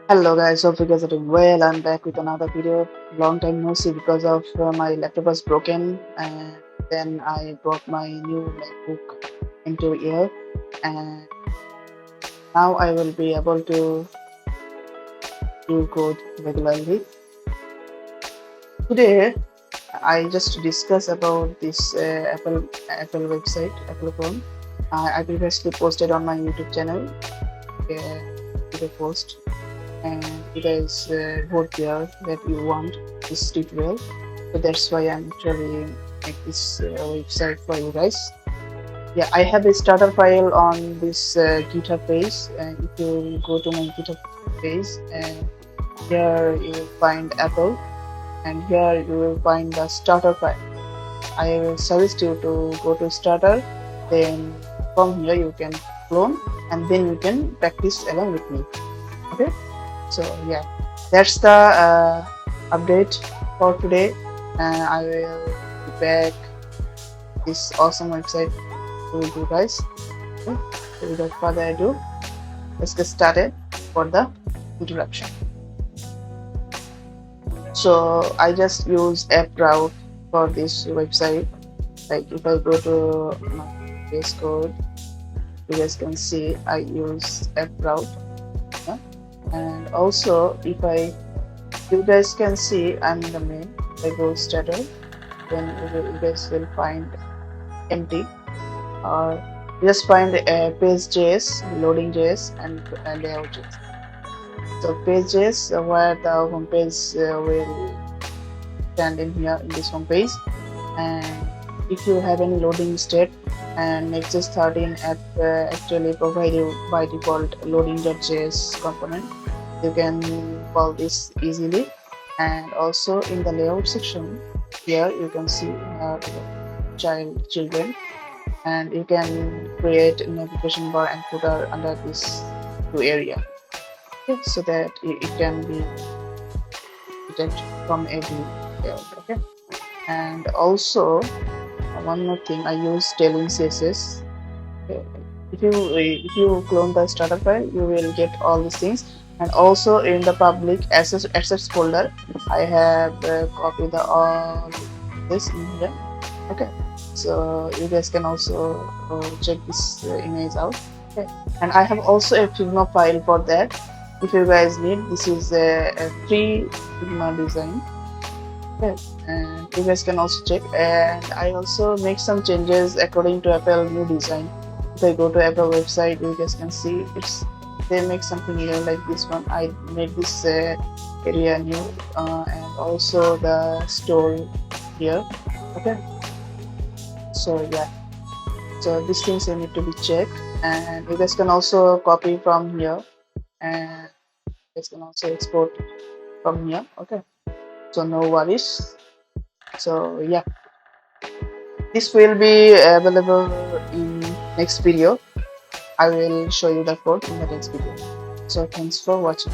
Hello guys, hope you guys are doing well. I'm back with another video. Long time no see because of my laptop was broken, and then I brought my new MacBook into here, and now I will be able to do code regularly. Today I just discuss about this Apple website, Apple phone. I previously posted on my YouTube channel video post, and you guys vote there that you want this tutorial, so that's why I'm actually make this website for you guys. Yeah, I have a starter file on this GitHub page, and if you go to my GitHub page, and here you will find Apple, and here you will find the starter file. I will suggest you to go to starter, then from here you can clone, and then you can practice along with me. Okay, so yeah, that's the update for today, and I will be back this awesome website with you guys. Okay, so without further ado, let's get started for the introduction. So I just use app route for this website. Like if I go to my base code, you guys can see I use app route. Yeah? And also if you guys can see I'm in the main. If I go starter, then you guys will find empty, or just find page.js, loading.js, and layout.js. So page.js where the home page will stand in here in this home page, and if you have any loading state, and Nexus 13 app actually provide you by default loading.js component, you can call this easily. And also in the layout section here you can see children, and you can create a navigation bar and footer under this two area, okay, so that it can be detected from every layout. Okay, and also one more thing, I use Tailwind CSS. Okay. If you clone the starter file, you will get all these things. And also in the public assets folder, I have copied all this in here. Okay, so you guys can also check this image out. Okay, and I have also a Figma file for that. If you guys need, this is a free Figma design. Okay, and you guys can also check, and I also make some changes according to Apple new design. If I go to Apple website, you guys can see they make something new like this one. I made this area new, and also the store here. Okay, so yeah, so these things you need to be checked, and you guys can also copy from here, and you guys can also export from here. Okay, so no worries. So yeah, this will be available in next video. I will show you the code in the next video. So thanks for watching.